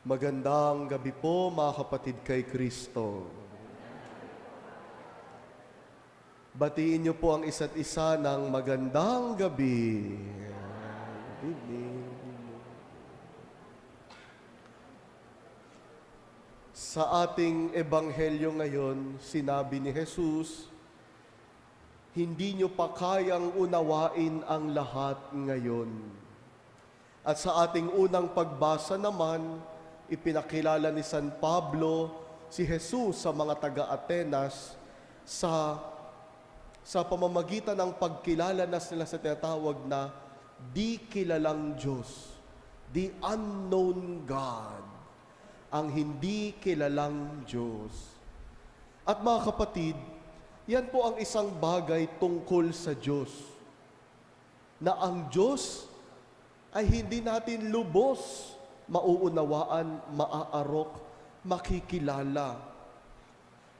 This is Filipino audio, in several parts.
Magandang gabi po mga kapatid kay Kristo. Batiin niyo po ang isa't isa ng magandang gabi. Good evening. Sa ating ebanghelyo ngayon, sinabi ni Jesus, hindi niyo pa kayang unawain ang lahat ngayon. At sa ating unang pagbasa naman, ipinakilala ni San Pablo si Jesus sa mga taga-Atenas sa pamamagitan ng pagkilala na sila sa tinatawag na di kilalang Diyos, the unknown God, ang hindi kilalang Diyos. At mga kapatid, yan po ang isang bagay tungkol sa Diyos, na ang Diyos ay hindi natin lubos mauunawaan, maaarok, makikilala.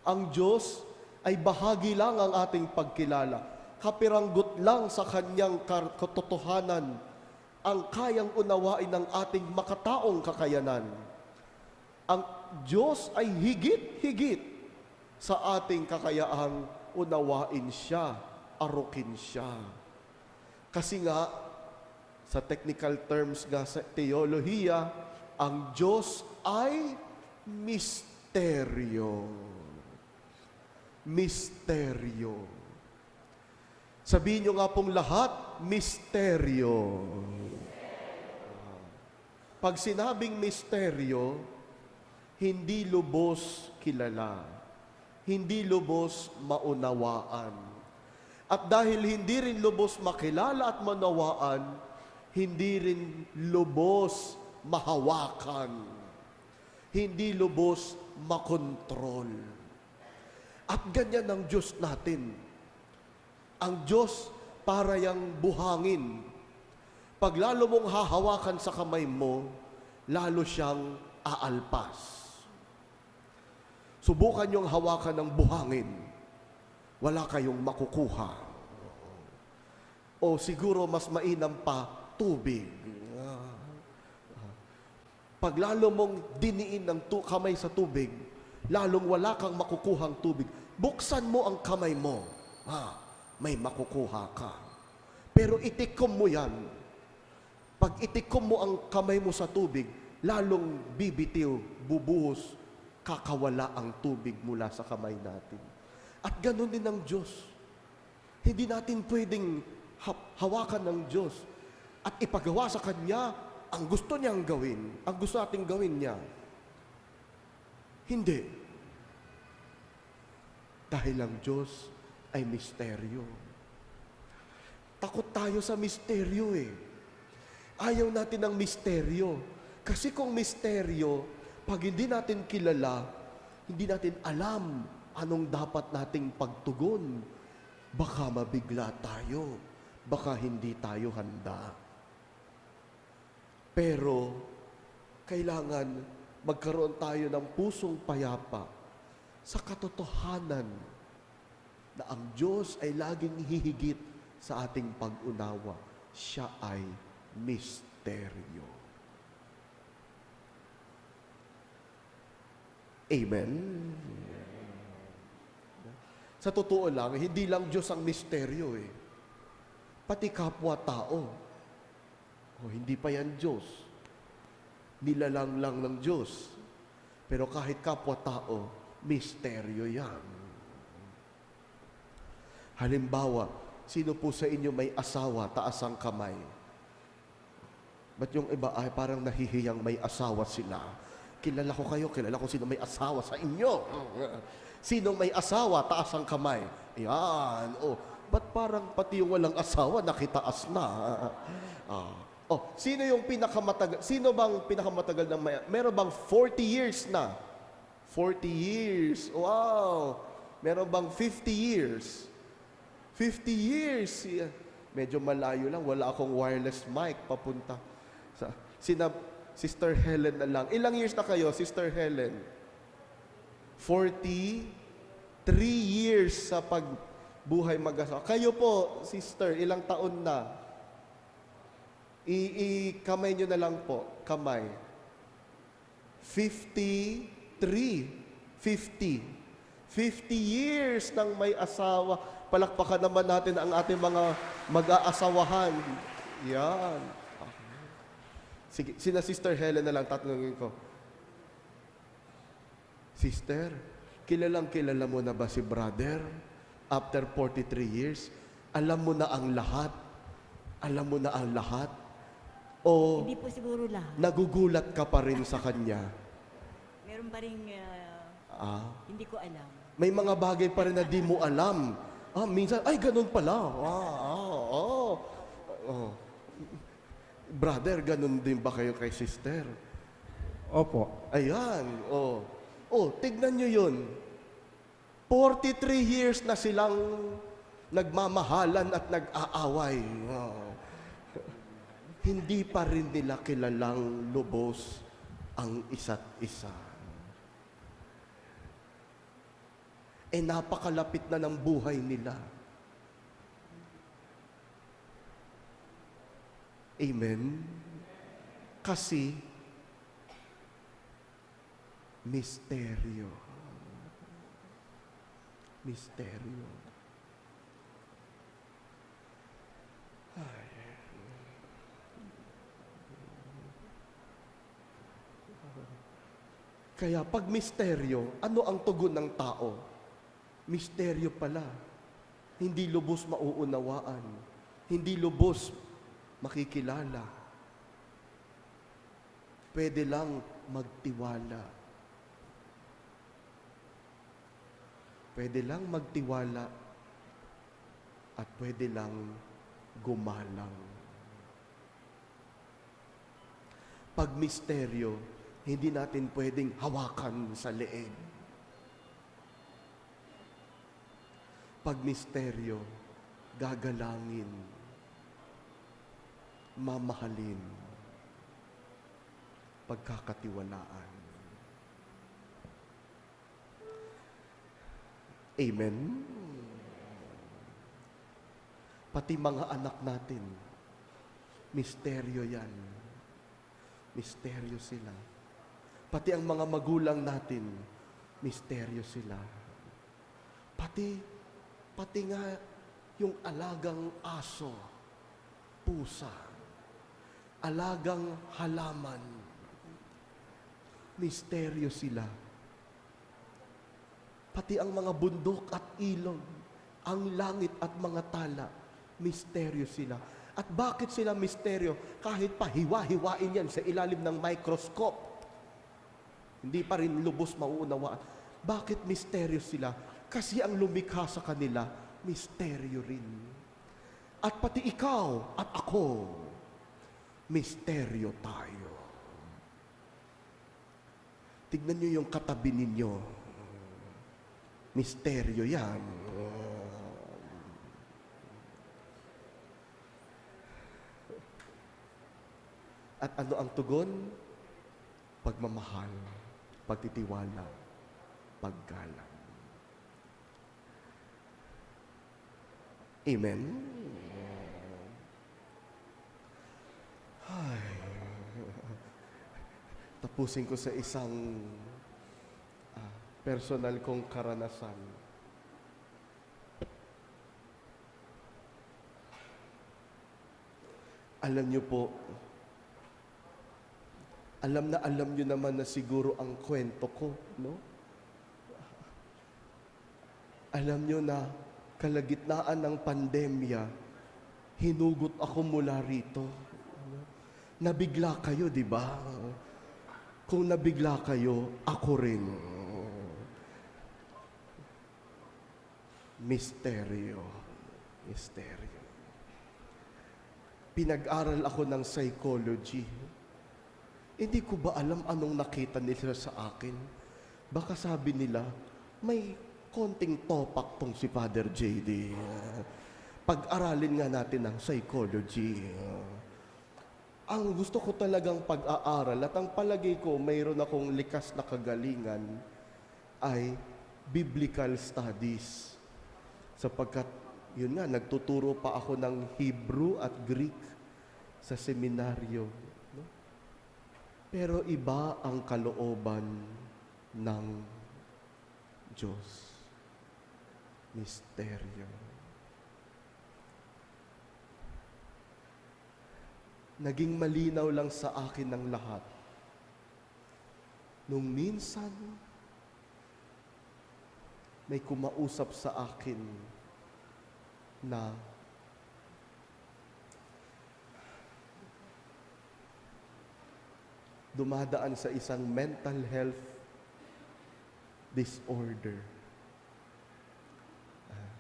Ang Diyos ay bahagi lang ang ating pagkilala. Kapiranggot lang sa kanyang katotohanan ang kayang unawain ng ating makataong kakayanan. Ang Diyos ay higit-higit sa ating kakayaang unawain siya, arukin siya. Kasi nga, sa technical terms nga sa teolohiya, ang Diyos ay misteryo. Misteryo. Sabihin nyo nga pong lahat, misteryo. Pag sinabing misteryo, hindi lubos kilala. Hindi lubos maunawaan. At dahil hindi rin lubos makilala at maunawaan, hindi rin lubos mahawakan. Hindi lubos makontrol. At ganyan ang Diyos natin. Ang Diyos para yang buhangin. Pag lalo mong hahawakan sa kamay mo, lalo siyang aalpas. Subukan niyong hawakan ng buhangin. Wala kayong makukuha. O siguro mas mainam pa, tubig. Pag lalo mong diniin ng kamay sa tubig, lalong wala kang makukuhang tubig. Buksan mo ang kamay mo. May makukuha ka. Pero itikom mo yan. Pag itikom mo ang kamay mo sa tubig, lalong bibitiw, bubuhos, kakawala ang tubig mula sa kamay natin. At ganun din ang Diyos. Hindi natin pwedeng hawakan ng Diyos at ipagawa sa Kanya ang gusto niyang gawin, ang gusto nating gawin niya. Hindi. Dahil ang Diyos ay misteryo. Takot tayo sa misteryo eh. Ayaw natin ng misteryo. Kasi kung misteryo, pag hindi natin kilala, hindi natin alam anong dapat nating pagtugon. Baka mabigla tayo. Baka hindi tayo handa. Pero, kailangan magkaroon tayo ng pusong payapa sa katotohanan na ang Diyos ay laging hihigit sa ating pag-unawa. Siya ay misteryo. Amen? Sa totoo lang, hindi lang Diyos ang misteryo eh. Pati kapwa-tao. Hindi pa yan Diyos. Nilalang lang ng Diyos. Pero kahit kapwa-tao, misteryo yan. Halimbawa, sino po sa inyo may asawa, taas ang kamay? Ba't yung iba ay parang nahihiyang may asawa sila? Kilala ko kayo, kilala ko sino may asawa sa inyo. Sino may asawa, taas ang kamay? Yan. Ba't parang pati yung walang asawa, nakitaas na? Sino yung pinakamatagal? Sino bang pinakamatagal ng meron bang 40 years na? 40 years. Wow! Meron bang 50 years? 50 years. Medyo malayo lang. Wala akong wireless mic papunta. Sister Helen na lang. Ilang years na kayo, Sister Helen? 43 years sa pagbuhay mag-asawa. Kayo po, Sister, ilang taon na? Kamay nyo na lang po. Kamay. 53. 50 years nang may asawa. Palakpakan naman natin ang ating mga mag-aasawahan. Yan. Sige, sina Sister Helen na lang tatanungin ko. Sister, kilala mo na ba si brother? After 43 years, alam mo na ang lahat? Alam mo na ang lahat? O Hindi po siguro lahat. nagugulat ka pa rin sa kanya? Meron pa rin hindi ko alam. May mga bagay pa rin na di mo alam. Minsan, ay, ganun pala. Brother, ganun din ba kayo kay sister? Opo. Ayan, tignan nyo yun. 43 years na silang nagmamahalan at nag-aaway. Hindi pa rin nila kilalang lubos ang isa't isa. Napakalapit na ng buhay nila. Amen? Kasi, misteryo. Misteryo. Ay. Kaya pag misteryo, ano ang tugon ng tao? Misteryo pala. Hindi lubos mauunawaan. Hindi lubos makikilala. Pwede lang magtiwala. Pwede lang magtiwala at pwede lang gumalang. Pag misteryo, hindi natin pwedeng hawakan sa leeg. Pag misteryo, gagalangin, mamahalin, pagkakatiwalaan. Amen? Pati mga anak natin, misteryo yan. Misteryo sila. Pati ang mga magulang natin, misteryo sila. Pati nga yung alagang aso, pusa, alagang halaman, misteryo sila. Pati ang mga bundok at ilog, ang langit at mga tala, misteryo sila. At bakit sila misteryo? Kahit pa hiwa-hiwain yan sa ilalim ng microscope, hindi pa rin lubos mauunawaan. Bakit misteryo sila? Kasi ang lumikha sa kanila, misteryo rin. At pati ikaw at ako, misteryo tayo. Tignan niyo yung katabi ninyo. Misteryo yan. At ano ang tugon? Pagmamahal, pagtitiwala, paggalang. Amen? Ay. Tapusin ko sa isang personal kong karanasan. Alam niyo po, alam niyo naman na siguro ang kwento ko, no? Alam niyo na kalagitnaan ng pandemya, hinugot ako mula rito. Nabigla kayo, di ba? Kung nabigla kayo, ako rin. Misteryo. Misteryo. Pinag-aral ako ng psychology. Hindi ko ba alam anong nakita nila sa akin? Baka sabi nila, may konting topak tong si Father JD. Pag-aralin nga natin ang psychology. Ang gusto ko talagang pag-aaral at ang palagay ko mayroon akong likas na kagalingan ay biblical studies. Sapagkat, yun nga, nagtuturo pa ako ng Hebrew at Greek sa seminaryo. No? Pero iba ang kalooban ng Diyos. Misteryo. Naging malinaw lang sa akin ng lahat. Nung minsan, may kumausap sa akin na dumadaan sa isang mental health disorder.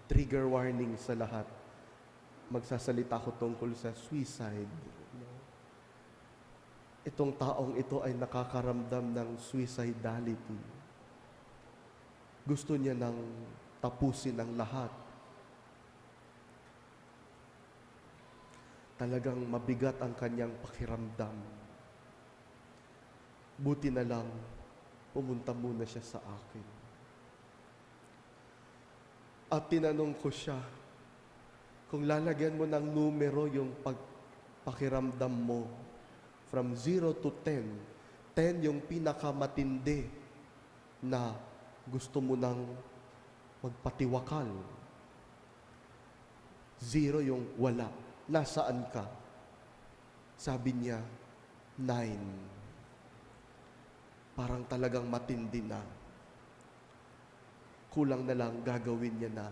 Trigger warning sa lahat. Magsasalita ko tungkol sa suicide. Itong taong ito ay nakakaramdam ng suicidality. Gusto niya nang tapusin ang lahat. Talagang mabigat ang kanyang pakiramdam. Buti na lang, pumunta muna siya sa akin. At tinanong ko siya, kung lalagyan mo ng numero yung pakiramdam mo, from 0 to 10, 10 yung pinakamatindi na gusto mo nang magpatiwakal. 0 yung wala. Nasaan ka? Sabi niya, 9. Parang talagang matindi na. Kulang na lang gagawin niya na.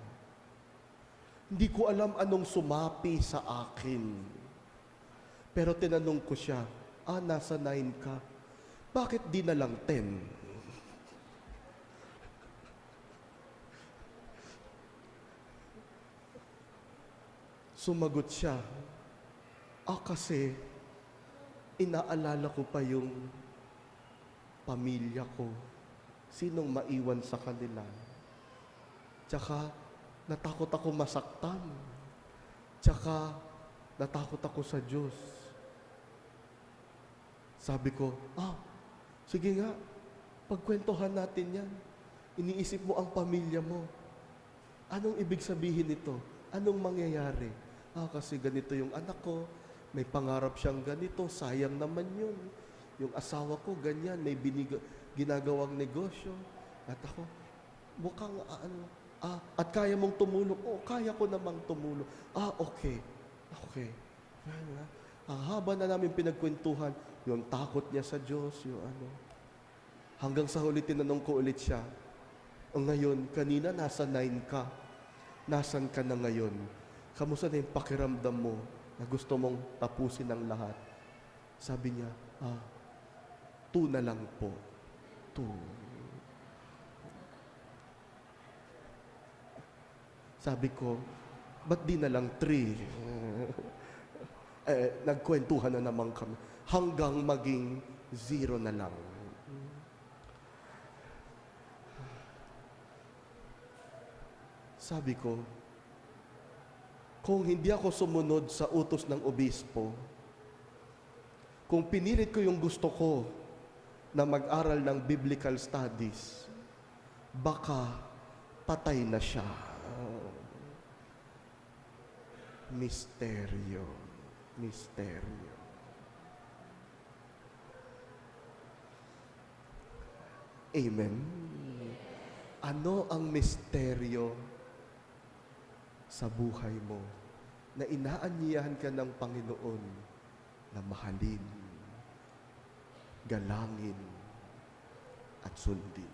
Hindi ko alam anong sumapi sa akin. Pero tinanong ko siya, nasa 9 ka. Bakit di na lang 10? Sumagot siya, kasi inaalala ko pa yung pamilya ko. Sinong maiwan sa kanila? Tsaka, natakot ako masaktan. Tsaka, natakot ako sa Diyos. Sabi ko, sige nga, pagkwentuhan natin yan. Iniisip mo ang pamilya mo. Anong ibig sabihin nito? Anong mangyayari? Kasi ganito yung anak ko, may pangarap siyang ganito, sayang naman yun. Yung asawa ko, ganyan, may ginagawang negosyo. At ako, mukhang at kaya mong tumulong? Kaya ko namang tumulong. Okay. Haba na namin pinagkwentuhan, yung takot niya sa Diyos, yung ano. Hanggang sa huli, tinanong ko ulit siya, ngayon, kanina nasa 9 ka. Nasaan ka na ngayon? Kamusta na yung pakiramdam mo na gusto mong tapusin ang lahat? Sabi niya, 2 na lang po. 2. Sabi ko, ba't di na lang 3? Nagkwentuhan na naman kami. Hanggang maging 0 na lang. Sabi ko, kung hindi ako sumunod sa utos ng obispo, kung pinilit ko yung gusto ko na mag-aral ng biblical studies, baka patay na siya. Misteryo. Amen. Ano ang misteryo sa buhay mo na inaanyayahan ka ng Panginoon na mahalin, galangin, at sundin?